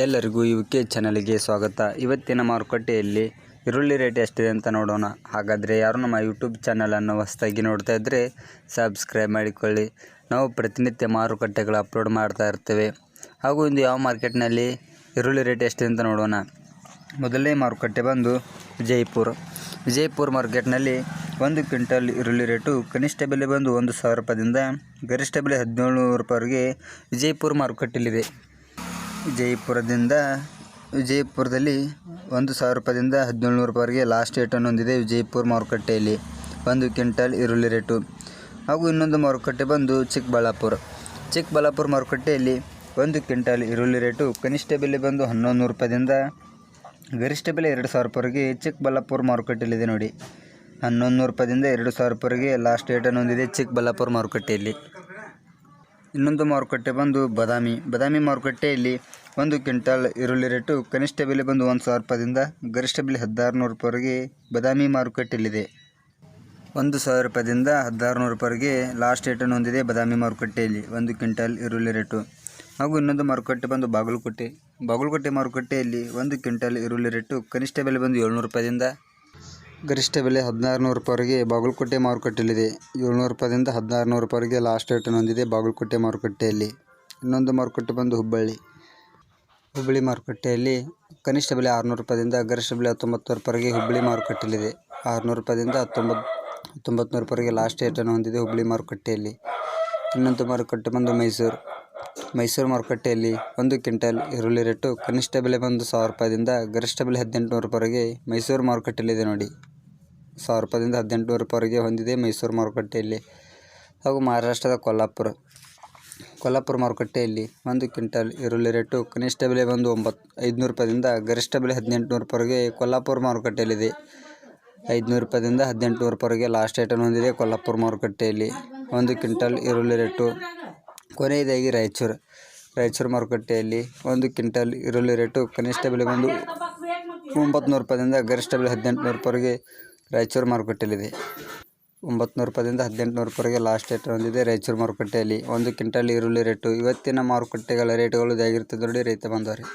ಎಲ್ಲರಿಗೂ ಯುಕೆ ಚಾನಲ್ಗೆ ಸ್ವಾಗತ. ಇವತ್ತಿನ ಮಾರುಕಟ್ಟೆಯಲ್ಲಿ ಈರುಳ್ಳಿ ರೇಟ್ ಎಷ್ಟಿದೆ ಅಂತ ನೋಡೋಣ. ಹಾಗಾದರೆ ಯಾರು ನಮ್ಮ ಯೂಟ್ಯೂಬ್ ಚಾನಲನ್ನು ಹೊಸದಾಗಿ ನೋಡ್ತಾ ಇದ್ದರೆ ಸಬ್ಸ್ಕ್ರೈಬ್ ಮಾಡಿಕೊಳ್ಳಿ. ನಾವು ಪ್ರತಿನಿತ್ಯ ಮಾರುಕಟ್ಟೆಗಳು ಅಪ್ಲೋಡ್ ಮಾಡ್ತಾ ಇರ್ತೇವೆ. ಹಾಗೂ ಇಂದು ಯಾವ ಮಾರ್ಕೆಟ್ನಲ್ಲಿ ಈರುಳ್ಳಿ ರೇಟ್ ಎಷ್ಟಿದೆ ಅಂತ ನೋಡೋಣ. ಮೊದಲನೇ ಮಾರುಕಟ್ಟೆ ಬಂದು ವಿಜಯಪುರ ಮಾರ್ಕೆಟ್ನಲ್ಲಿ 1 ಕ್ವಿಂಟಲ್ ಈರುಳ್ಳಿ ರೇಟು ಕನಿಷ್ಠ ಬೆಲೆ ಬಂದು 1,000 ರೂಪಾಯಿದಿಂದ ಗರಿಷ್ಠ ಬೆಲೆ 1700 ರೂಪಾಯಿವರೆಗೆ ವಿಜಯಪುರ ಮಾರುಕಟ್ಟೆಯಲ್ಲಿದೆ. ವಿಜಯಪುರದಲ್ಲಿ 1,000 ರೂಪಾಯಿದಿಂದ 1700 ರೂಪಾಯಿವರೆಗೆ ಲಾಸ್ಟ್ ರೇಟನ್ನು ಹೊಂದಿದೆ ವಿಜಯಪುರ ಮಾರುಕಟ್ಟೆಯಲ್ಲಿ 1 ಕ್ವಿಂಟಲ್ ಈರುಳ್ಳಿ ರೇಟು. ಹಾಗೂ ಇನ್ನೊಂದು ಮಾರುಕಟ್ಟೆ ಬಂದು ಚಿಕ್ಕಬಳ್ಳಾಪುರ ಮಾರುಕಟ್ಟೆಯಲ್ಲಿ 1 ಕ್ವಿಂಟಲ್ ಈರುಳ್ಳಿ ರೇಟು ಕನಿಷ್ಠ ಬೆಲೆ ಬಂದು 1100 ರೂಪಾಯಿದಿಂದ ಗರಿಷ್ಠ ಬೆಲೆ 2,000 ರೂಪಾಯಿವರೆಗೆ ಚಿಕ್ಕಬಳ್ಳಾಪುರ ಮಾರುಕಟ್ಟೆಯಲ್ಲಿದೆ ನೋಡಿ. 1100 ರೂಪಾಯಿದಿಂದ 2,000 ರೂಪಾಯಿವರೆಗೆ ಲಾಸ್ಟ್ ರೇಟನ್ನು ಹೊಂದಿದೆ ಚಿಕ್ಕಬಳ್ಳಾಪುರ ಮಾರುಕಟ್ಟೆಯಲ್ಲಿ. ಇನ್ನೊಂದು ಮಾರುಕಟ್ಟೆ ಬಂದು ಬಾದಾಮಿ ಮಾರುಕಟ್ಟೆಯಲ್ಲಿ 1 ಕ್ವಿಂಟಲ್ ಈರುಳ್ಳಿ ರೇಟು ಕನಿಷ್ಠ ಬೆಲೆ ಬಂದು 1,000 ರೂಪಾಯಿದಿಂದ ಗರಿಷ್ಠ ಬೆಲೆ 1,600 ರೂಪಾಯಿವರೆಗೆ ಬಾದಾಮಿ ಮಾರುಕಟ್ಟೆಯಲ್ಲಿದೆ. 1,000 ರೂಪಾಯಿದಿಂದ 1,600 ರೂಪಾಯಿವರೆಗೆ ಲಾಸ್ಟ್ ರೇಟನ್ನು ಹೊಂದಿದೆ ಬಾದಾಮಿ ಮಾರುಕಟ್ಟೆಯಲ್ಲಿ 1 ಕ್ವಿಂಟಲ್ ಈರುಳ್ಳಿ ರೇಟು. ಹಾಗೂ ಇನ್ನೊಂದು ಮಾರುಕಟ್ಟೆ ಬಂದು ಬಾಗಲಕೋಟೆ ಮಾರುಕಟ್ಟೆಯಲ್ಲಿ 1 ಕ್ವಿಂಟಲ್ ಈರುಳ್ಳಿ ರೇಟು ಕನಿಷ್ಠ ಬೆಲೆ ಬಂದು 700 ರೂಪಾಯಿದಿಂದ ಗರಿಷ್ಠ ಬೆಲೆ 1,600 ರೂಪಾಯಿವರೆಗೆ ಬಾಗಲಕೋಟೆ ಮಾರುಕಟ್ಟೆಯಲ್ಲಿದೆ. 700 ರೂಪಾಯಿದಿಂದ 1,600 ರೂಪಾಯಿವರೆಗೆ ಲಾಸ್ಟ್ ರೇಟನ್ನು ಹೊಂದಿದೆ ಬಾಗಲಕೋಟೆ ಮಾರುಕಟ್ಟೆಯಲ್ಲಿ. ಇನ್ನೊಂದು ಮಾರುಕಟ್ಟೆ ಬಂದು ಹುಬ್ಬಳ್ಳಿ ಮಾರುಕಟ್ಟೆಯಲ್ಲಿ ಕನಿಷ್ಠ ಬೆಲೆ 600 ರೂಪಾಯಿದಿಂದ ಗರಿಷ್ಠ ಬೆಲೆ 1,900 ರೂಪಾಯಿವರೆಗೆ ಹುಬ್ಬಳ್ಳಿ ಮಾರುಕಟ್ಟೆಯಲ್ಲಿದೆ. 600 ರೂಪಾಯಿದಿಂದ 1,900 ರೂಪಾಯಿವರೆಗೆ ಲಾಸ್ಟ್ ರೇಟನ್ನು ಹೊಂದಿದೆ ಹುಬ್ಬಳ್ಳಿ ಮಾರುಕಟ್ಟೆಯಲ್ಲಿ. ಇನ್ನೊಂದು ಮಾರುಕಟ್ಟೆ ಬಂದು ಮೈಸೂರು ಮಾರುಕಟ್ಟೆಯಲ್ಲಿ 1 ಕ್ವಿಂಟಲ್ ಈರುಳ್ಳಿ ರೇಟು ಕನಿಷ್ಠ ಬೆಲೆ ಬಂದು 1,000 ರೂಪಾಯಿದಿಂದ ಗರಿಷ್ಠ ಬೆಲೆ 1,800 ರೂಪಾಯಿವರೆಗೆ ಮೈಸೂರು ಮಾರುಕಟ್ಟೆಯಲ್ಲಿದೆ ನೋಡಿ. 1,000 ರೂಪಾಯಿದಿಂದ 1,800 ರೂಪಾಯಿವರೆಗೆ ಹೊಂದಿದೆ ಮೈಸೂರು ಮಾರುಕಟ್ಟೆಯಲ್ಲಿ. ಹಾಗೂ ಮಹಾರಾಷ್ಟ್ರದ ಕೊಲ್ಲಾಪುರ ಮಾರುಕಟ್ಟೆಯಲ್ಲಿ 1 ಕ್ವಿಂಟಲ್ ಈರುಳ್ಳಿ ರೇಟು ಕನಿಷ್ಠ ಬೆಲೆ ಬಂದು 500 ರೂಪಾಯಿದಿಂದ ಗರಿಷ್ಠ ಬೆಲೆ 1,800 ರೂಪಾಯಿವರೆಗೆ ಕೊಲ್ಲಾಪುರ ಮಾರುಕಟ್ಟೆಯಲ್ಲಿದೆ. 500 ರೂಪಾಯಿದಿಂದ 1,800 ರೂಪಾಯಿವರೆಗೆ ಲಾಸ್ಟ್ ರೇಟನ್ನು ಹೊಂದಿದೆ ಕೊಲ್ಲಾಪುರ ಮಾರುಕಟ್ಟೆಯಲ್ಲಿ 1 ಕ್ವಿಂಟಲ್ ಈರುಳ್ಳಿ ರೇಟು. ಕೊನೆಯದಾಗಿ ರಾಯಚೂರು ಮಾರುಕಟ್ಟೆಯಲ್ಲಿ 1 ಕ್ವಿಂಟಲ್ ಈರುಳ್ಳಿ ರೇಟು ಕನಿಷ್ಠ ಬೆಲೆ ಬಂದು 900 ರೂಪಾಯಿದಿಂದ ಗರಿಷ್ಠ ಬೆಲೆ 1,800 ರೂಪಾಯಿವರೆಗೆ ರಾಯಚೂರು ಮಾರುಕಟ್ಟೆಯಲ್ಲಿದೆ. 900 ರೂಪಾಯಿದಿಂದ 1,800 ರೂಪಾಯಿವರೆಗೆ ಲಾಸ್ಟ್ ರೇಟ್ ಹೊಂದಿದೆ ರಾಯಚೂರು ಮಾರುಕಟ್ಟೆಯಲ್ಲಿ 1 ಕ್ವಿಂಟಲ್ ಈರುಳ್ಳಿ ರೇಟು. ಇವತ್ತಿನ ಮಾರುಕಟ್ಟೆಗಳ ರೇಟುಗಳು ಇದಾಗಿರ್ತದೆ ನೋಡಿ ರೈತ ಬಾಂಧವರೇ.